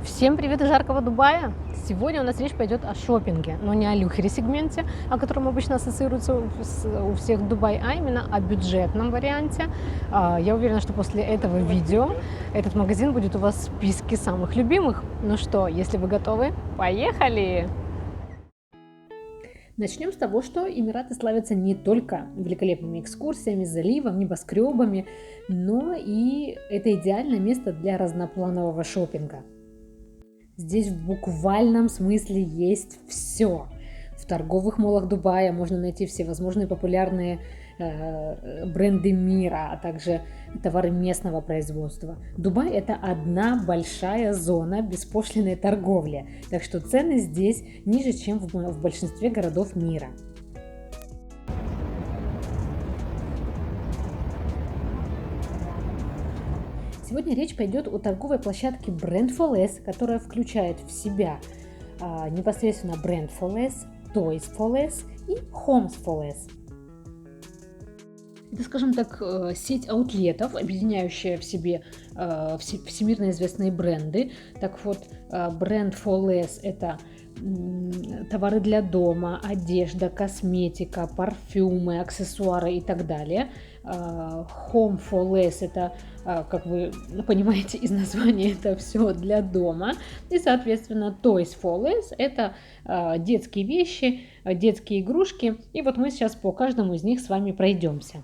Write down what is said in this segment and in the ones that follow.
Всем привет из жаркого Дубая! Сегодня у нас речь пойдет о шопинге, но не о люксери-сегменте, о котором обычно ассоциируется у всех Дубай, а именно о бюджетном варианте. Я уверена, что после этого видео этот магазин будет у вас в списке самых любимых. Ну что, если вы готовы, поехали! Начнем с того, что Эмираты славятся не только великолепными экскурсиями, заливом, небоскребами, но и это идеальное место для разнопланового шопинга. Здесь в буквальном смысле есть все. В торговых молах Дубая можно найти всевозможные популярные бренды мира, а также товары местного производства. Дубай – это одна большая зона беспошлинной торговли, так что цены здесь ниже, чем в большинстве городов мира. Сегодня речь пойдет о торговой площадке Brand for Less, которая включает в себя непосредственно Brand for Less, Toys for Less и Homes for Less. Это, скажем так, сеть аутлетов, объединяющая в себе всемирно известные бренды. Так вот, Brand for Less – это товары для дома, одежда, косметика, парфюмы, аксессуары и так далее. Home for Less – это, как вы понимаете из названия, это все для дома. И, соответственно, Toys for Less – это детские вещи, детские игрушки. И вот мы сейчас по каждому из них с вами пройдемся.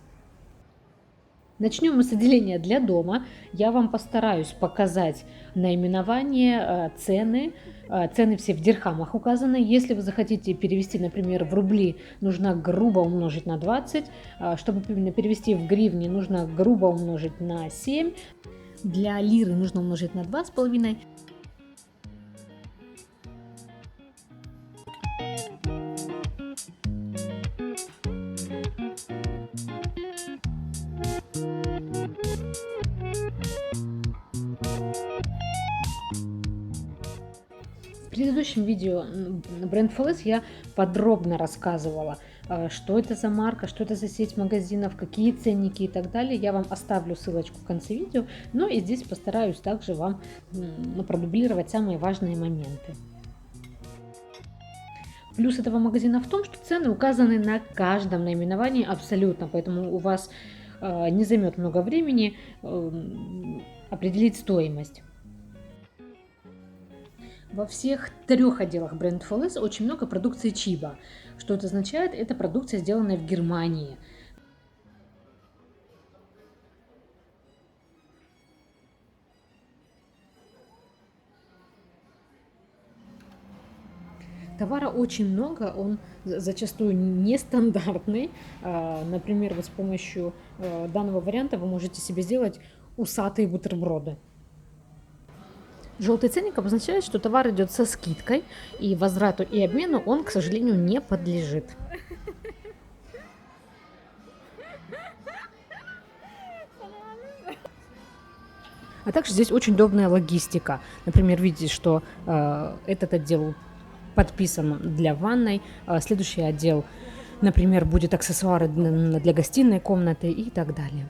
Начнем мы с отделения для дома. Я вам постараюсь показать наименование, цены. Цены все в дирхамах указаны. Если вы захотите перевести, например, в рубли, нужно грубо умножить на 20. Чтобы перевести в гривни, нужно грубо умножить на 7. Для лиры нужно умножить на 2,5. В предыдущем видео Brand for Less я подробно рассказывала, что это за марка, что это за сеть магазинов, какие ценники и так далее. Я вам оставлю ссылочку в конце видео, но и здесь постараюсь также вам продублировать самые важные моменты. Плюс этого магазина в том, что цены указаны на каждом наименовании абсолютно, поэтому у вас не займет много времени определить стоимость. Во всех трех отделах Brand for Less очень много продукции Чиба. Что это означает? Это продукция, сделанная в Германии. Товара очень много, он зачастую нестандартный. Например, вот с помощью данного варианта вы можете себе сделать усатые бутерброды. Желтый ценник обозначает, что товар идет со скидкой, и возврату и обмену он, к сожалению, не подлежит. А также здесь очень удобная логистика. Например, видите, что этот отдел подписан для ванной, следующий отдел, например, будет аксессуары для гостиной комнаты и так далее.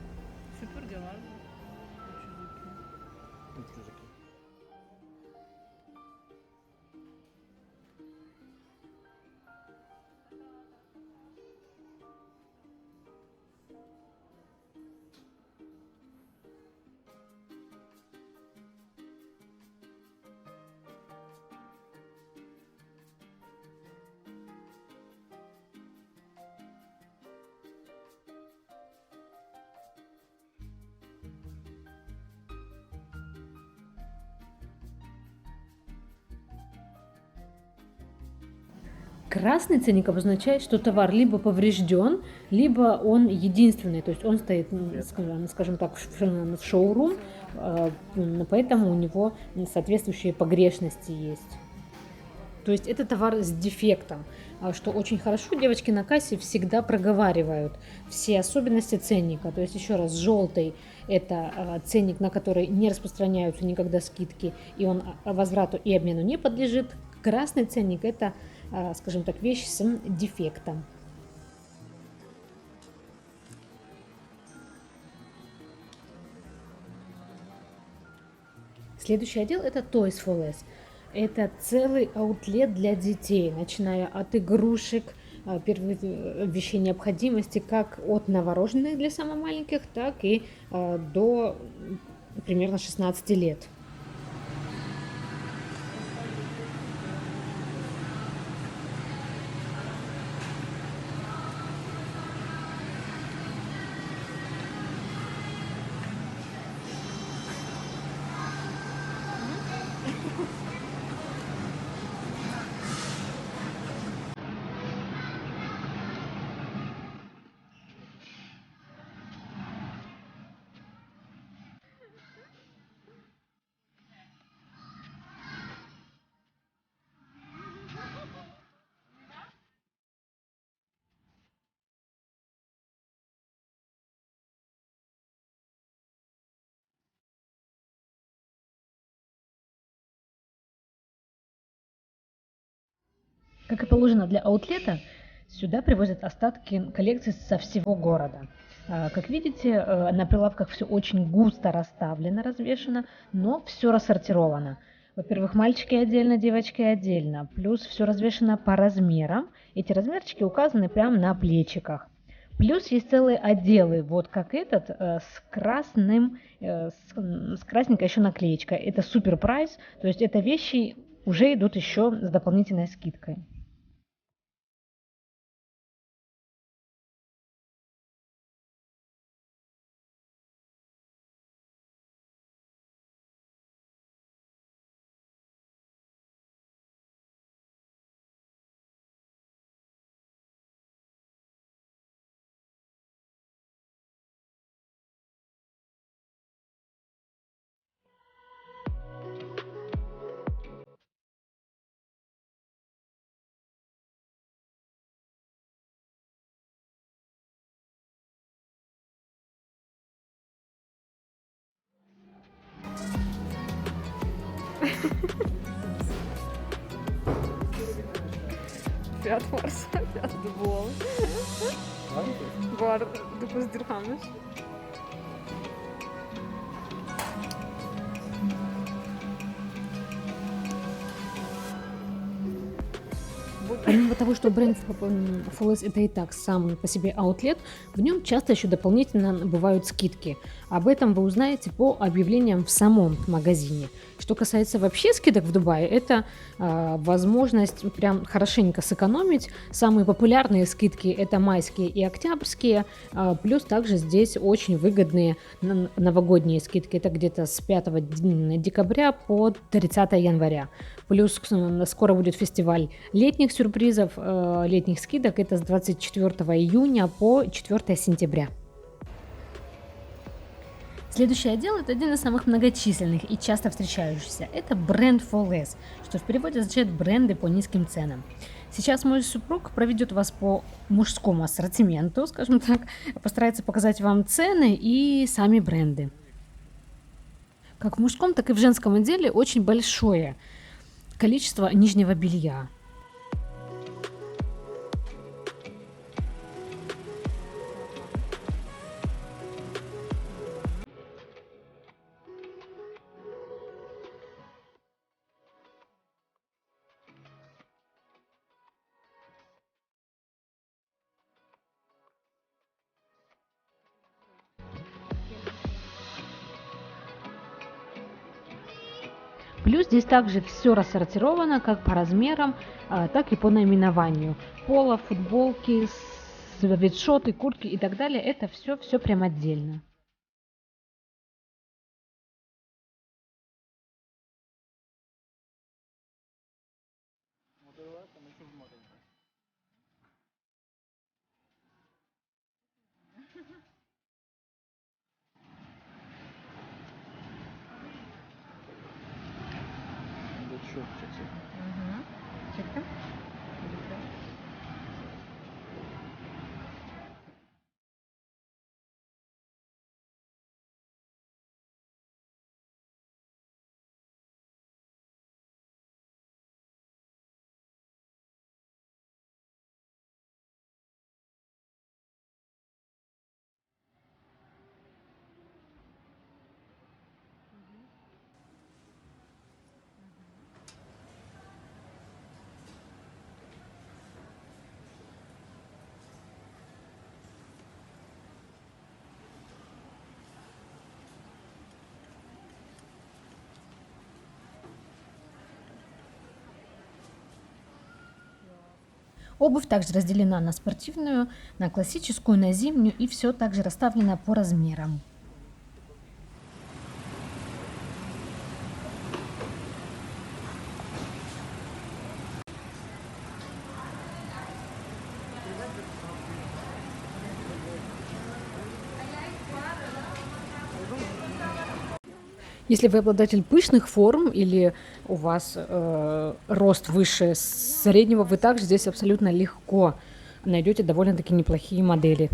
Красный ценник обозначает, что товар либо поврежден, либо он единственный, то есть он стоит, скажем так, в шоурум, поэтому у него соответствующие погрешности есть. То есть это товар с дефектом, что очень хорошо девочки на кассе всегда проговаривают все особенности ценника. То есть еще раз, желтый – это ценник, на который не распространяются никогда скидки, и он возврату и обмену не подлежит. Красный ценник – это, скажем так, вещь с дефектом. Следующий отдел это Toys for Less. Это целый аутлет для детей, начиная от игрушек, первых вещей необходимости, как от новорожденных для самых маленьких, так и до примерно 16 лет. Как и положено для аутлета, сюда привозят остатки коллекции со всего города. Как видите, на прилавках все очень густо расставлено, развешено, но все рассортировано. Во-первых, мальчики отдельно, девочки отдельно. Плюс все развешено по размерам. Эти размерчики указаны прямо на плечиках. Плюс есть целые отделы, вот как этот, с красным, с красненькой еще наклеечкой. Это супер прайс, то есть это вещи уже идут еще с дополнительной скидкой. Fiyat varsa fiyat da bu olur. Var 9 dirhemmiş. Помимо того, что бренд Фоллес это и так сам по себе аутлет, в нем часто еще дополнительно бывают скидки. Об этом вы узнаете по объявлениям в самом магазине. Что касается вообще скидок в Дубае, это возможность прям хорошенько сэкономить. Самые популярные скидки это майские и октябрьские, плюс также здесь очень выгодные новогодние скидки. Это где-то с 5 декабря по 30 января. Плюс скоро будет фестиваль летних сюрпризов, летних скидок. Это с 24 июня по 4 сентября. Следующий отдел – это один из самых многочисленных и часто встречающихся. Это бренд for less, что в переводе означает бренды по низким ценам. Сейчас мой супруг проведет вас по мужскому ассортименту, скажем так, постарается показать вам цены и сами бренды. Как в мужском, так и в женском отделе очень большое количество нижнего белья. Плюс здесь также все рассортировано как по размерам, так и по наименованию. Поло, футболки, свитшоты, куртки и так далее. Это все прям отдельно. Обувь также разделена на спортивную, на классическую, на зимнюю, и все также расставлено по размерам. Если вы обладатель пышных форм или у вас рост выше среднего, вы также здесь абсолютно легко найдете довольно-таки неплохие модели.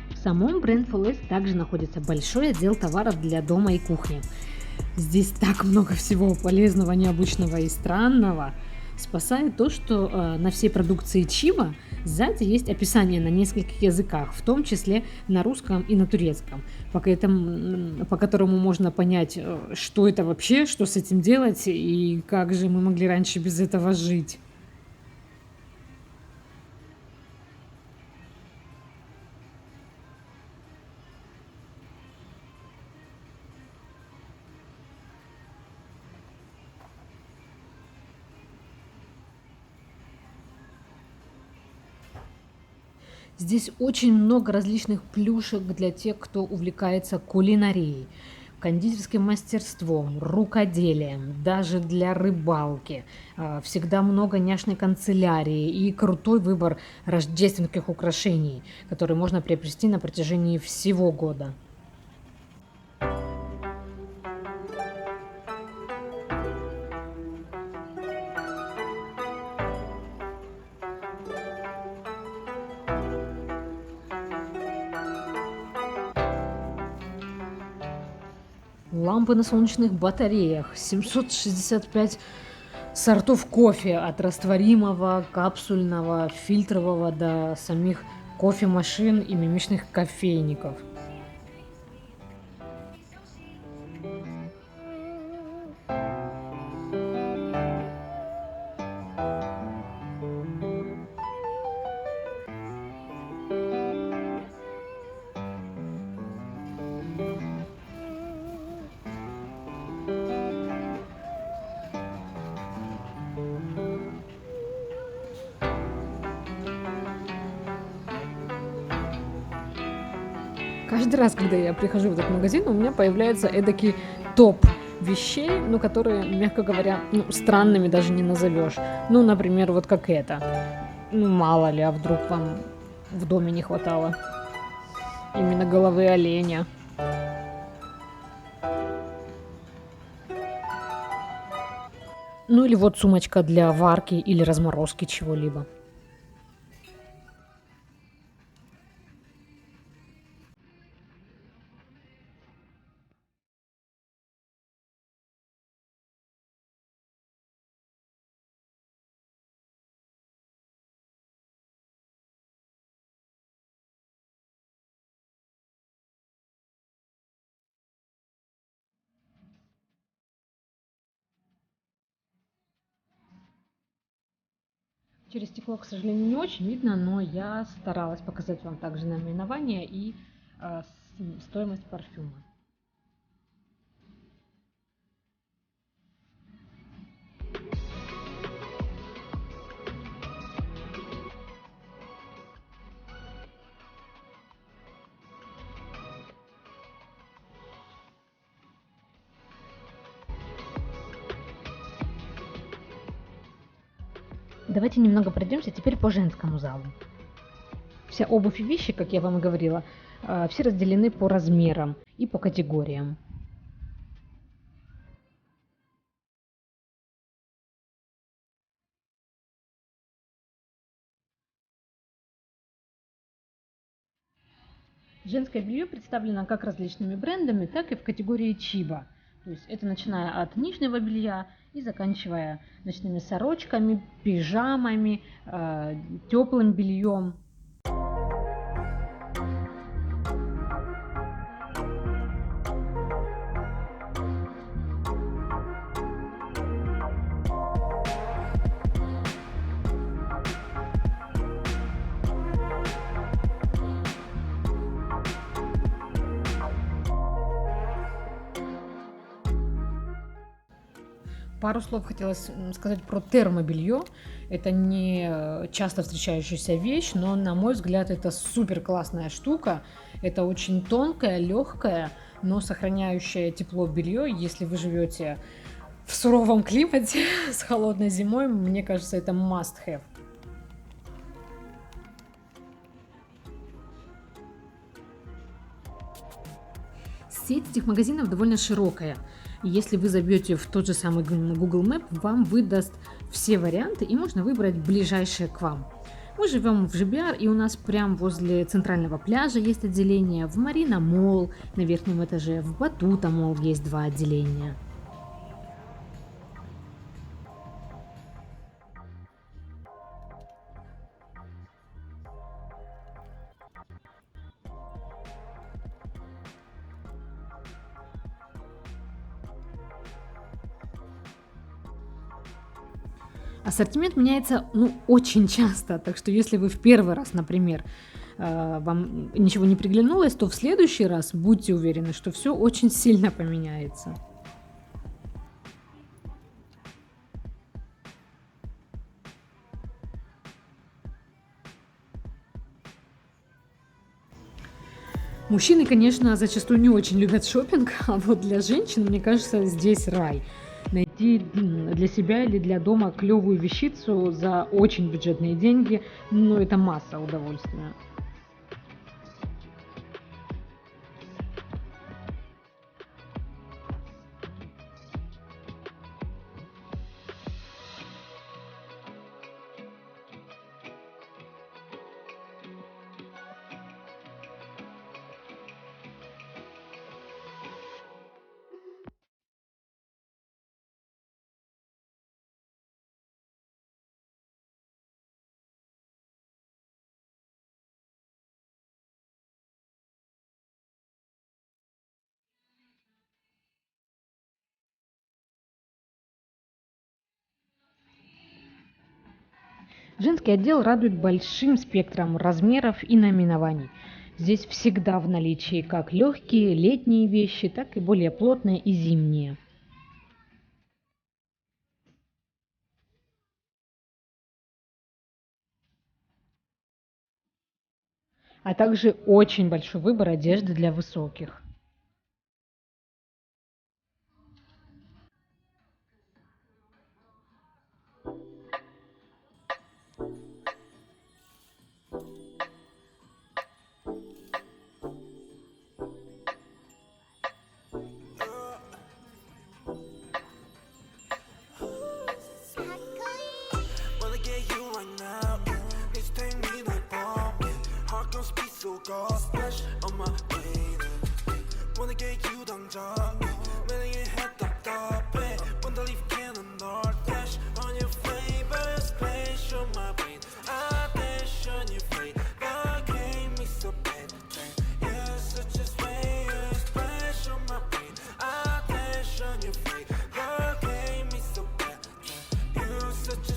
В самом бренд Фолес также находится большой отдел товаров для дома и кухни. Здесь так много всего полезного, необычного и странного. Спасает то, что на всей продукции Чиба сзади есть описание на нескольких языках, в том числе на русском и на турецком, по которому можно понять, что это вообще, что с этим делать и как же мы могли раньше без этого жить. Здесь очень много различных плюшек для тех, кто увлекается кулинарией, кондитерским мастерством, рукоделием, даже для рыбалки. Всегда много няшной канцелярии и крутой выбор рождественских украшений, которые можно приобрести на протяжении всего года. Лампы на солнечных батареях, 765 сортов кофе, от растворимого, капсульного, фильтрового до самих кофемашин и мимишных кофейников. Каждый раз, когда я прихожу в этот магазин, у меня появляется эдакий топ вещей, ну, которые, мягко говоря, ну, странными даже не назовешь. Ну, например, вот как это. Ну, мало ли, а вдруг вам в доме не хватало именно головы оленя. Ну, или вот сумочка для варки или разморозки чего-либо. Через стекло, к сожалению, не очень видно, но я старалась показать вам также наименование и стоимость парфюма. Давайте немного пройдемся теперь по женскому залу. Вся обувь и вещи, как я вам и говорила, все разделены по размерам и по категориям. Женское белье представлено как различными брендами, так и в категории чиба. То есть это начиная от нижнего белья и заканчивая ночными сорочками, пижамами, теплым бельем. Пару слов хотелось сказать про термобелье. Это не часто встречающаяся вещь, но, на мой взгляд, это супер классная штука. Это очень тонкое, легкое, но сохраняющее тепло белье. Если вы живете в суровом климате с холодной зимой, мне кажется, это must have. Сеть этих магазинов довольно широкая. И если вы забьете в тот же самый Google Map, вам выдаст все варианты и можно выбрать ближайшее к вам. Мы живем в ЖБР, и у нас прямо возле центрального пляжа есть отделение, в Марина Молл на верхнем этаже, в Батута Молл есть 2 отделения. Ассортимент меняется, очень часто, так что если вы в первый раз, например, вам ничего не приглянулось, то в следующий раз будьте уверены, что все очень сильно поменяется. Мужчины, конечно, зачастую не очень любят шопинг, а вот для женщин, мне кажется, здесь рай. Найти для себя или для дома клевую вещицу за очень бюджетные деньги, это масса удовольствия. Женский отдел радует большим спектром размеров и наименований. Здесь всегда в наличии как легкие летние вещи, так и более плотные и зимние. А также очень большой выбор одежды для высоких. Wanna get you right now. Need to take me like bomb. Heart gon' speed so go splash on my lady. Wanna get you 당장. 매력의 head up top. Wanna leave cannon north dash on your flavor splash on my brain. I dash on your face. That gave me so bad. You're such a splash on my brain. I dash on your face. That gave me so bad. You're such a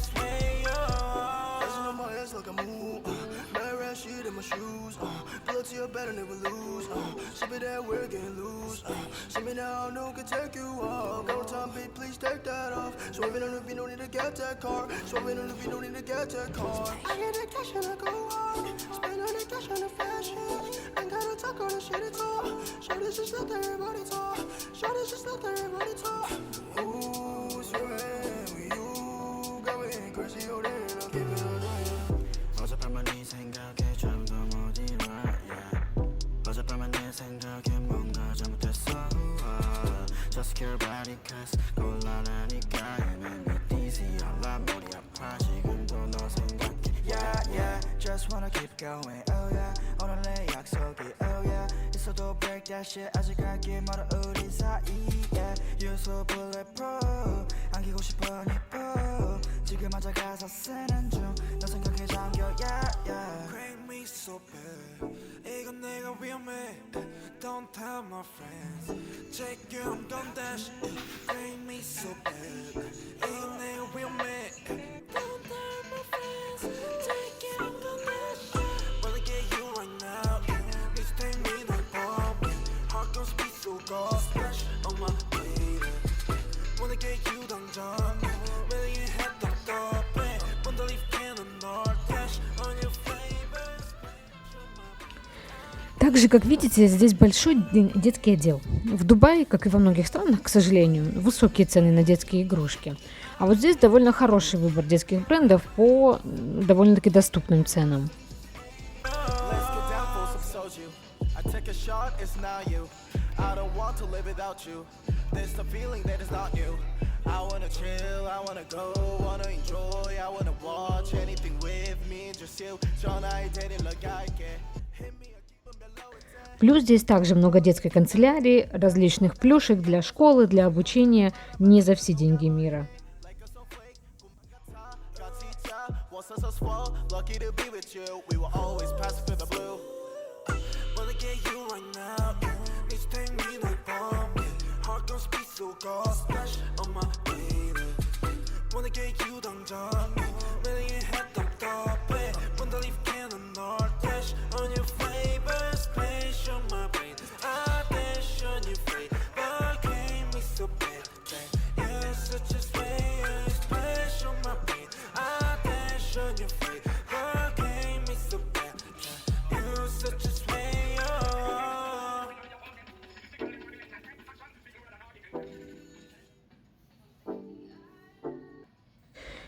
Dancing on my ass like a moon. Bad rat shit in my shoes. Pull up to your bed and never lose. Ship it that we're getting loose. See me now, no can take you off. Got no time, babe, please take that off. Swerving on the beat, no need to get that car. Swerving on the beat, no need to get that car. I get the cash and I go hard. Spend all the cash on the fashion. Ain't gotta talk all the shit at all. Show this just let everybody talk. Show this just let everybody talk. Ooh, swerving with you. Got me crazy, oh, then I'll give it a try. 어젯밤만 네 생각에 잠도 못 your body cause 곤란하니까 내 easy 알람 머리 아파 지금도 너 생각해 Yeah yeah just wanna keep going oh yeah 오늘의 약속이 oh yeah 있어도 break that shit 아직 갈길 멀어 우리 사이 yeah You're so bulletproof 안기고 싶어 니뽀 지금 앉아 가사 쓰는 중 너 생각에 잠겨 yeah yeah Crank me so bad 이건 내가 위험해 Don't tell my friends Check you I'm gon' dash Crank me so bad 이건 내가 위험해 Don't tell my friends Check you I'm gon' dash Wanna get you right now Please take me no bomb Heart gon' speed so go Splash on my baby Wanna get you 당장 매일 했던 떡배 Wanna leave cannon or dash On your flavors Также, как видите, здесь большой детский отдел. В Дубае, как и во многих странах, к сожалению, высокие цены на детские игрушки. А вот здесь довольно хороший выбор детских брендов по довольно-таки доступным ценам. Let's get down for some soju. I take a shot, it's not you. I don't want to live without you. There's a feeling that is not new. I wanna chill, I wanna go, wanna enjoy, I wanna watch anything with me, just you. 전화에 대는 나갈게. Hit me, I keep them below it. Плюс здесь также много детской канцелярии, различных плюшек для школы, для обучения, не за все деньги мира. Like a snowflake, got teacher, what's us swell, lucky to be with you. We will always pass through the blue. Wanna get you right now Please take me no bomb Heart gon' speed so go Splash on my baby Wanna get you 당장 매일 했던 떡배 Wanna leave cannon or dash On your flavor Splash on my brain I dash on your flavor Game me so bad You're such a slayer Splash on my brain I dash on your flavor Game me so bad You're such a slayer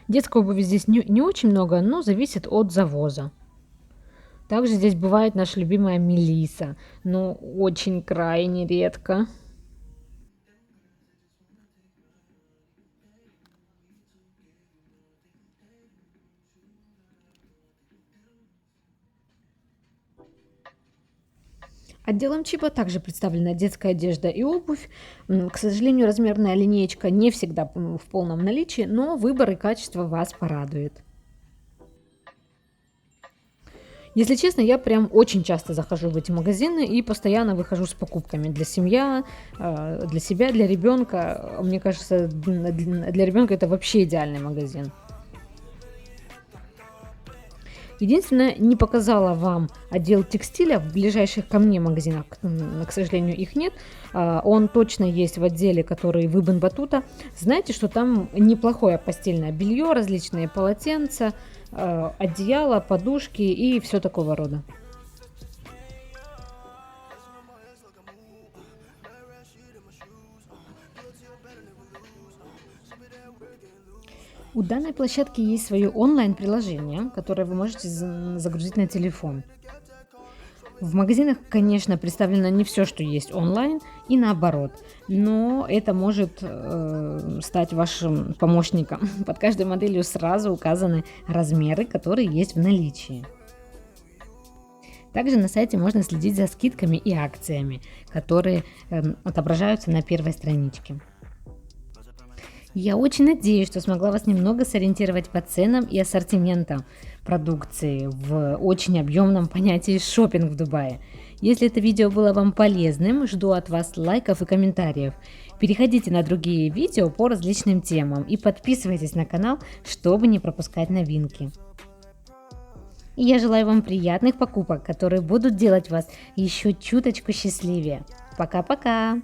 Детской обуви здесь не очень много, но зависит от завоза. Также здесь бывает наша любимая Мелисса, но очень крайне редко. Отделом Чипа также представлена детская одежда и обувь. К сожалению, размерная линеечка не всегда в полном наличии, но выбор и качество вас порадует. Если честно, я прям очень часто захожу в эти магазины и постоянно выхожу с покупками для себя, для ребенка. Мне кажется, для ребенка это вообще идеальный магазин. Единственное, не показала вам отдел текстиля в ближайших ко мне магазинах, к сожалению, их нет. Он точно есть в отделе, который в Ибн Батута. Знаете, что там неплохое постельное белье, различные полотенца, одеяла, подушки и все такого рода. У данной площадки есть свое онлайн-приложение, которое вы можете загрузить на телефон. В магазинах, конечно, представлено не все, что есть онлайн, и наоборот, но это может стать вашим помощником. Под каждой моделью сразу указаны размеры, которые есть в наличии. Также на сайте можно следить за скидками и акциями, которые отображаются на первой страничке. Я очень надеюсь, что смогла вас немного сориентировать по ценам и ассортиментам продукции в очень объемном понятии шопинг в Дубае. Если это видео было вам полезным, жду от вас лайков и комментариев. Переходите на другие видео по различным темам и подписывайтесь на канал, чтобы не пропускать новинки. И я желаю вам приятных покупок, которые будут делать вас еще чуточку счастливее. Пока-пока!